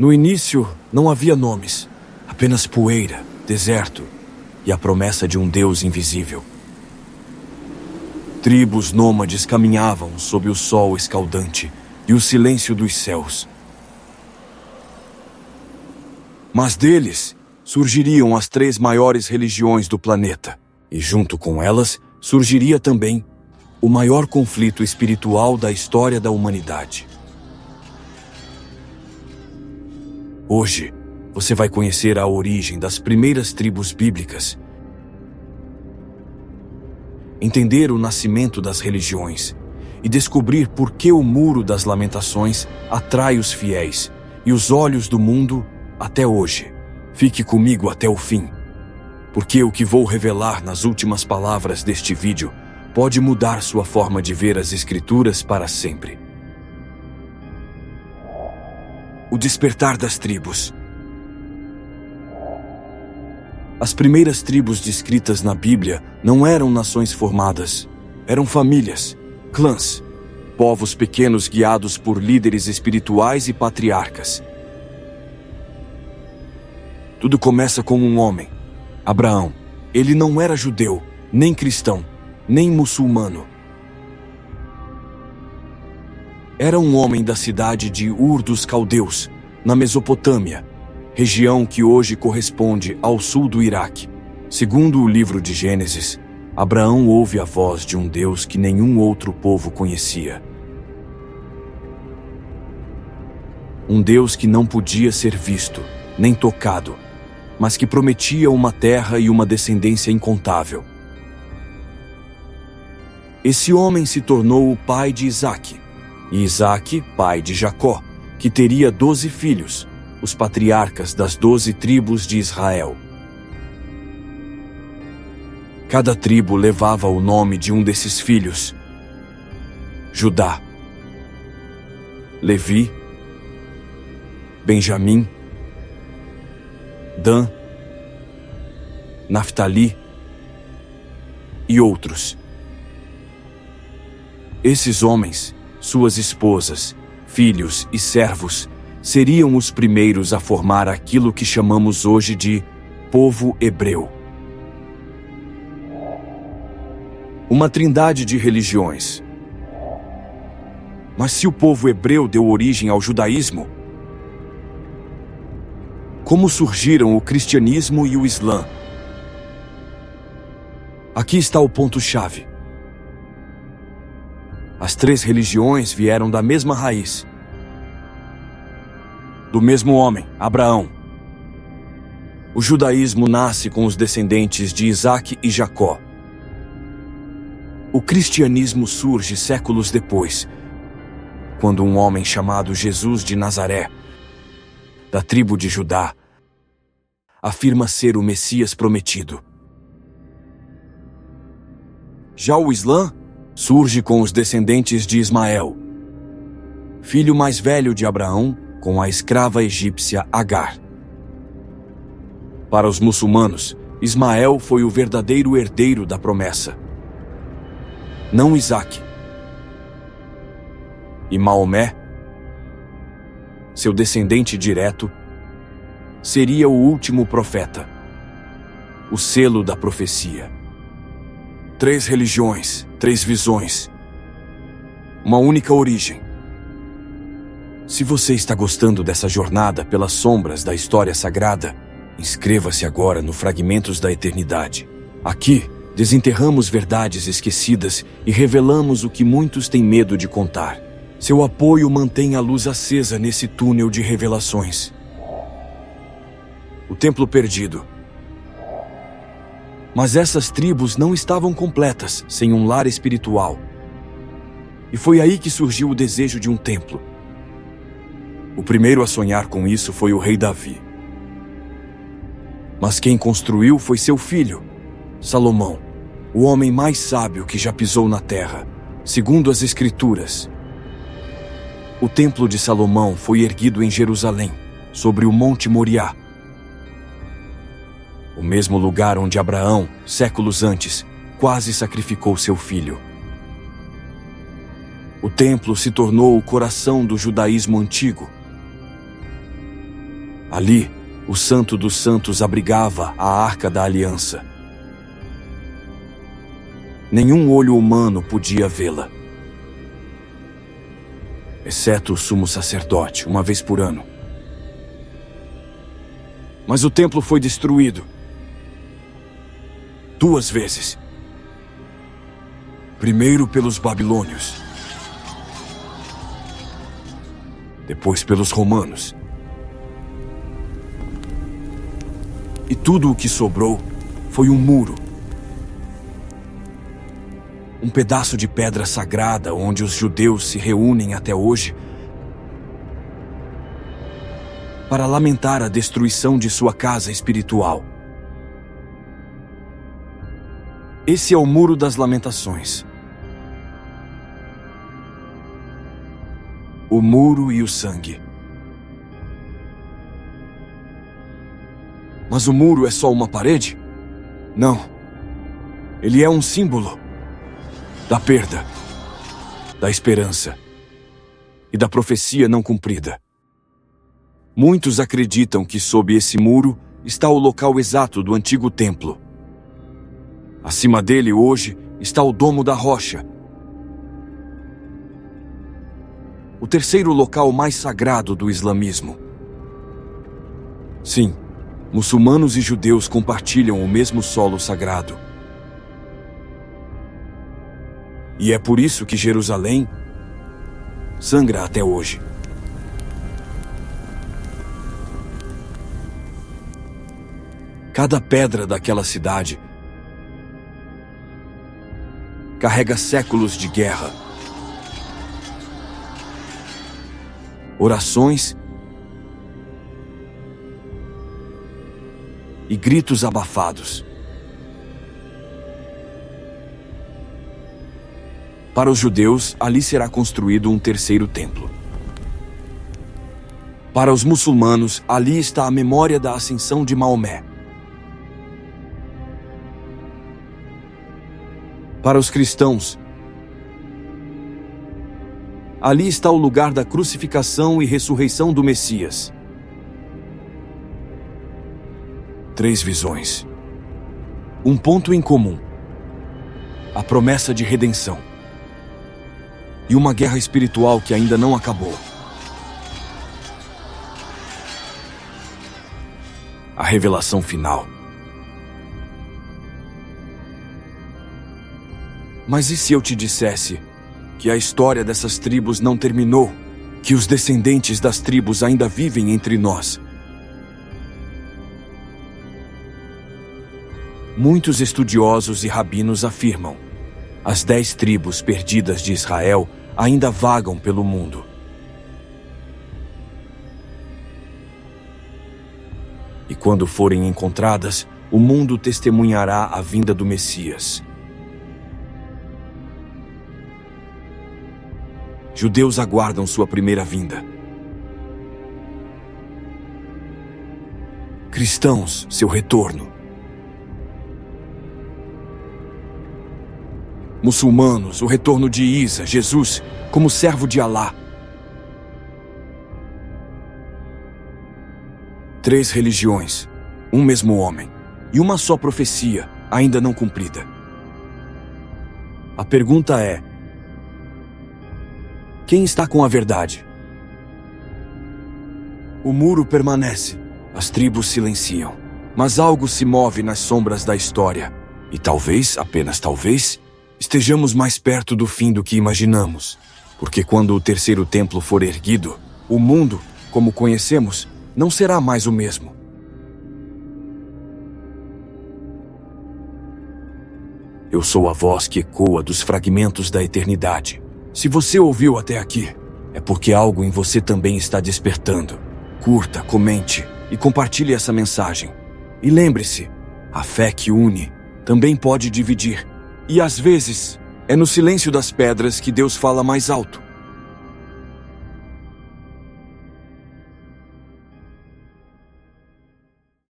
No início, não havia nomes, apenas poeira, deserto e a promessa de um Deus invisível. Tribos nômades caminhavam sob o sol escaldante e o silêncio dos céus. Mas deles surgiriam as 3 maiores religiões do planeta, e junto com elas surgiria também o maior conflito espiritual da história da humanidade. Hoje, você vai conhecer a origem das primeiras tribos bíblicas, entender o nascimento das religiões e descobrir por que o Muro das Lamentações atrai os fiéis e os olhos do mundo até hoje. Fique comigo até o fim, porque o que vou revelar nas últimas palavras deste vídeo pode mudar sua forma de ver as Escrituras para sempre. O despertar das tribos. As primeiras tribos descritas na Bíblia não eram nações formadas, eram famílias, clãs, povos pequenos guiados por líderes espirituais e patriarcas. Tudo começa com um homem, Abraão. Ele não era judeu, nem cristão, nem muçulmano. Era um homem da cidade de Ur dos Caldeus, na Mesopotâmia, região que hoje corresponde ao sul do Iraque. Segundo o livro de Gênesis, Abraão ouve a voz de um Deus que nenhum outro povo conhecia. Um Deus que não podia ser visto, nem tocado, mas que prometia uma terra e uma descendência incontável. Esse homem se tornou o pai de Isaque, e Isaque, pai de Jacó, que teria 12 filhos, os patriarcas das 12 tribos de Israel. Cada tribo levava o nome de um desses filhos: Judá, Levi, Benjamim, Dan, Naftali e outros. Esses homens, suas esposas, filhos e servos seriam os primeiros a formar aquilo que chamamos hoje de povo hebreu. Uma trindade de religiões. Mas se o povo hebreu deu origem ao judaísmo, como surgiram o cristianismo e o islã? Aqui está o ponto-chave. As 3 religiões vieram da mesma raiz, do mesmo homem, Abraão. O judaísmo nasce com os descendentes de Isaque e Jacó. O cristianismo surge séculos depois, quando um homem chamado Jesus de Nazaré, da tribo de Judá, afirma ser o Messias prometido. Já o Islã surge com os descendentes de Ismael, filho mais velho de Abraão, com a escrava egípcia Agar. Para os muçulmanos, Ismael foi o verdadeiro herdeiro da promessa, não Isaque. E Maomé, seu descendente direto, seria o último profeta, o selo da profecia. 3 religiões, 3 visões, uma única origem. Se você está gostando dessa jornada pelas sombras da história sagrada, inscreva-se agora no Fragmentos da Eternidade. Aqui, desenterramos verdades esquecidas e revelamos o que muitos têm medo de contar. Seu apoio mantém a luz acesa nesse túnel de revelações. O Templo Perdido. Mas essas tribos não estavam completas sem um lar espiritual. E foi aí que surgiu o desejo de um templo. O primeiro a sonhar com isso foi o rei Davi. Mas quem construiu foi seu filho, Salomão, o homem mais sábio que já pisou na terra, segundo as Escrituras. O Templo de Salomão foi erguido em Jerusalém, sobre o Monte Moriá, o mesmo lugar onde Abraão, séculos antes, quase sacrificou seu filho. O templo se tornou o coração do judaísmo antigo. Ali, o Santo dos Santos abrigava a Arca da Aliança. Nenhum olho humano podia vê-la, exceto o sumo sacerdote, uma vez por ano. Mas o templo foi destruído 2 vezes. Primeiro pelos babilônios, depois pelos romanos. E tudo o que sobrou foi um muro. Um pedaço de pedra sagrada onde os judeus se reúnem até hoje para lamentar a destruição de sua casa espiritual. Esse é o Muro das Lamentações. O muro e o sangue. Mas o muro é só uma parede? Não. Ele é um símbolo da perda, da esperança e da profecia não cumprida. Muitos acreditam que sob esse muro está o local exato do antigo templo. Acima dele hoje está o Domo da Rocha, o terceiro local mais sagrado do islamismo. Sim, muçulmanos e judeus compartilham o mesmo solo sagrado. E é por isso que Jerusalém sangra até hoje. Cada pedra daquela cidade carrega séculos de guerra, orações e gritos abafados. Para os judeus, ali será construído um terceiro templo. Para os muçulmanos, ali está a memória da ascensão de Maomé. Para os cristãos, ali está o lugar da crucificação e ressurreição do Messias. 3 visões. Um ponto em comum: a promessa de redenção. E uma guerra espiritual que ainda não acabou. A revelação final. Mas e se eu te dissesse que a história dessas tribos não terminou? Que os descendentes das tribos ainda vivem entre nós? Muitos estudiosos e rabinos afirmam: as 10 tribos perdidas de Israel ainda vagam pelo mundo. E quando forem encontradas, o mundo testemunhará a vinda do Messias. Judeus aguardam sua primeira vinda. Cristãos, seu retorno. Muçulmanos, o retorno de Isa, Jesus, como servo de Alá. 3 religiões, um mesmo homem, e uma só profecia, ainda não cumprida. A pergunta é: quem está com a verdade? O muro permanece, as tribos silenciam, mas algo se move nas sombras da história. E talvez, apenas talvez, estejamos mais perto do fim do que imaginamos. Porque quando o terceiro templo for erguido, o mundo, como conhecemos, não será mais o mesmo. Eu sou a voz que ecoa dos fragmentos da eternidade. Se você ouviu até aqui, é porque algo em você também está despertando. Curta, comente e compartilhe essa mensagem. E lembre-se, a fé que une também pode dividir. E às vezes, é no silêncio das pedras que Deus fala mais alto.